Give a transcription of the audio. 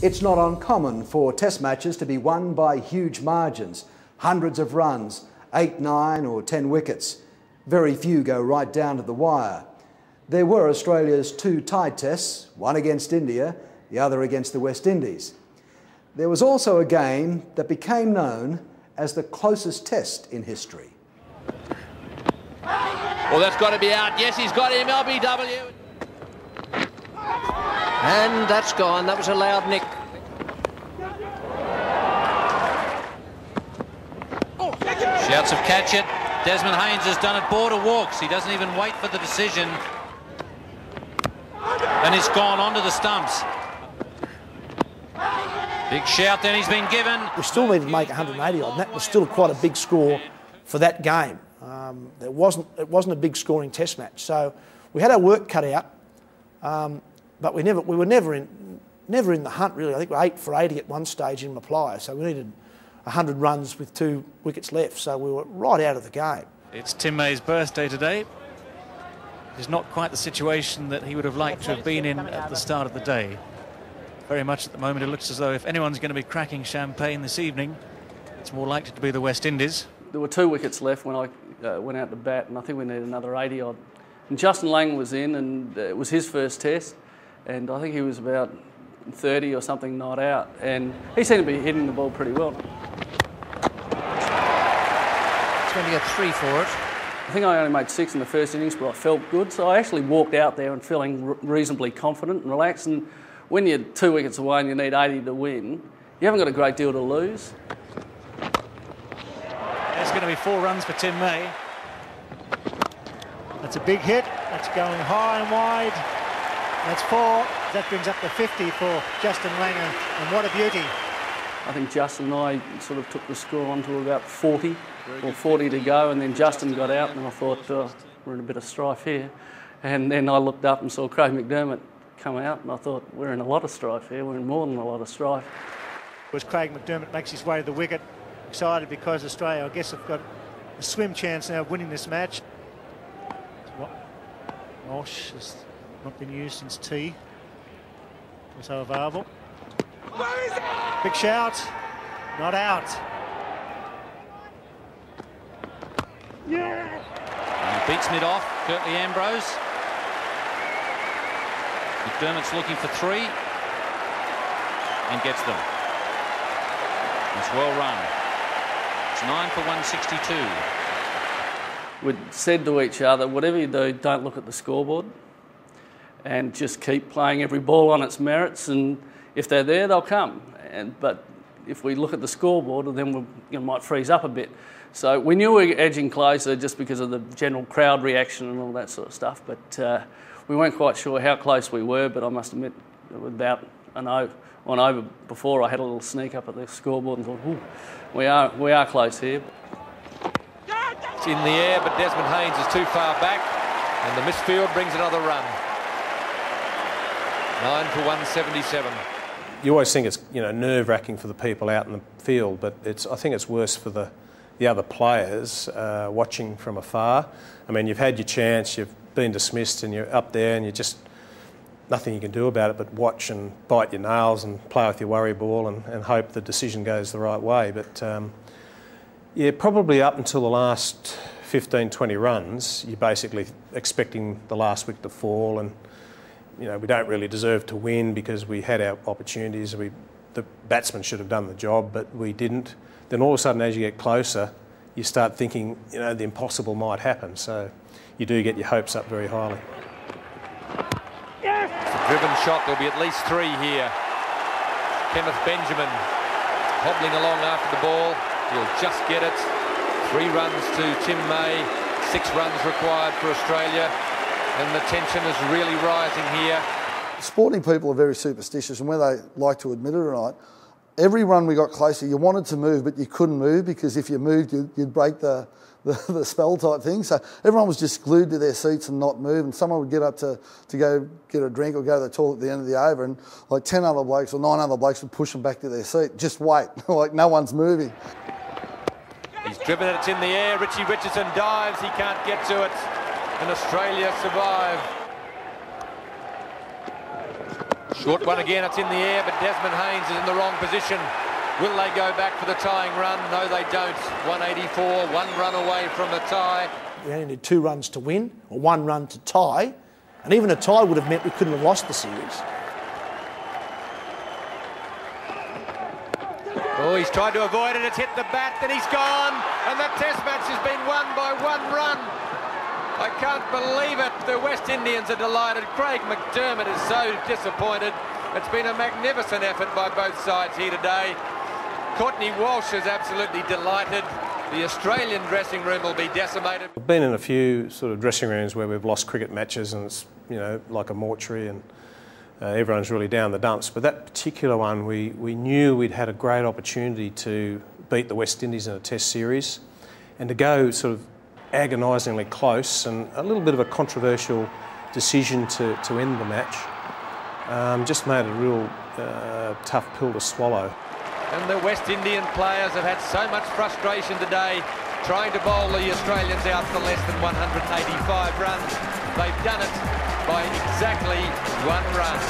It's not uncommon for Test matches to be won by huge margins, hundreds of runs, 8, 9 or 10 wickets. Very few go right down to the wire. There were Australia's 2 tied tests, one against India, the other against the West Indies. There was also a game that became known as the closest test in history. Well, that's got to be out. Yes, he's got him, LBW. And that's gone. That was a loud nick. Shouts of catch it. Desmond Haynes has done it. Border walks. He doesn't even wait for the decision. And it's gone onto the stumps. Big shout then he's been given. We still needed to make 180 odd, and that was still quite a big score for that game. It wasn't a big scoring test match, so we had our work cut out, but we were never in the hunt really. I think we were 8 for 80 at one stage in Maplaya, so we needed 100 runs with 2 wickets left, so we were right out of the game. It's Tim May's birthday today. It's not quite the situation that he would have liked to have been in at the start of the day. Very much at the moment it looks as though if anyone's going to be cracking champagne this evening, it's more likely to be the West Indies. There were 2 wickets left when I went out to bat, and I think we needed another 80 odd. And Justin Laing was in, and it was his first test, and I think he was about 30 or something not out, and he seemed to be hitting the ball pretty well. It's going to get 3 for it. I think I only made 6 in the first innings, but I felt good, so I actually walked out there and feeling reasonably confident and relaxed. And when you're 2 wickets away and you need 80 to win, you haven't got a great deal to lose. There's going to be 4 runs for Tim May. That's a big hit. That's going high and wide. That's 4. That brings up the 50 for Justin Langer, and what a beauty. I think Justin and I sort of took the score on to about 40 or 40 to go, and then Justin got out, and I thought, we're in a bit of strife here. And then I looked up and saw Craig McDermott come out, and I thought, we're in a lot of strife here. We're in more than a lot of strife. As Craig McDermott makes his way to the wicket, excited because Australia, I guess, have got a swim chance now of winning this match. Walsh has not been used since tea. So available. Big shout. Not out. Yeah. And he beats mid off. Curtly Ambrose. McDermott's looking for 3 and gets them. It's well run. It's 9 for 162. We'd said to each other, whatever you do, don't look at the scoreboard and just keep playing every ball on its merits, and if they're there, they'll come. But if we look at the scoreboard, then we might freeze up a bit. So we knew we were edging closer just because of the general crowd reaction and all that sort of stuff, but we weren't quite sure how close we were, but I must admit, about one over before, I had a little sneak up at the scoreboard and thought, ooh, we are close here. It's in the air, but Desmond Haynes is too far back, and the misfield brings another run. 9 for 177. You always think it's nerve-wracking for the people out in the field, but I think it's worse for the other players watching from afar. I mean, you've had your chance, you've been dismissed, and you're up there, and you just nothing you can do about it but watch and bite your nails and play with your worry ball and hope the decision goes the right way. But yeah, probably up until the last 15, 20 runs, you're basically expecting the last wicket to fall, and we don't really deserve to win because we had our opportunities. The batsman should have done the job, but we didn't. Then all of a sudden, as you get closer, you start thinking, the impossible might happen. So you do get your hopes up very highly. Yes. It's a driven shot. There'll be at least 3 here. Kenneth Benjamin hobbling along after the ball. He'll just get it. 3 runs to Tim May. 6 runs required for Australia. And the tension is really rising here. Sporting people are very superstitious, and whether they like to admit it or not, every run we got closer, you wanted to move, but you couldn't move because if you moved, you'd break the spell type thing. So everyone was just glued to their seats and not move, and someone would get up to go get a drink or go to the toilet at the end of the over, and like 10 other blokes or 9 other blokes would push them back to their seat. Just wait, like no one's moving. He's driven it, it's in the air. Richie Richardson dives, he can't get to it. And Australia survive. Short one again, it's in the air, but Desmond Haynes is in the wrong position. Will they go back for the tying run? No, they don't. 184, 1 run away from a tie. We only need 2 runs to win, or 1 run to tie, and even a tie would have meant we couldn't have lost the series. Oh, he's tried to avoid it, it's hit the bat, then he's gone, and that test match has been won by 1 run. I can't believe it. The West Indians are delighted. Craig McDermott is so disappointed. It's been a magnificent effort by both sides here today. Courtney Walsh is absolutely delighted. The Australian dressing room will be decimated. I've been in a few sort of dressing rooms where we've lost cricket matches and it's, you know, like a mortuary and everyone's really down the dumps. But that particular one, we knew we'd had a great opportunity to beat the West Indies in a test series and to go sort of agonisingly close, and a little bit of a controversial decision to end the match just made it a real tough pill to swallow. And the West Indian players have had so much frustration today trying to bowl the Australians out for less than 185 runs. They've done it by exactly 1 run.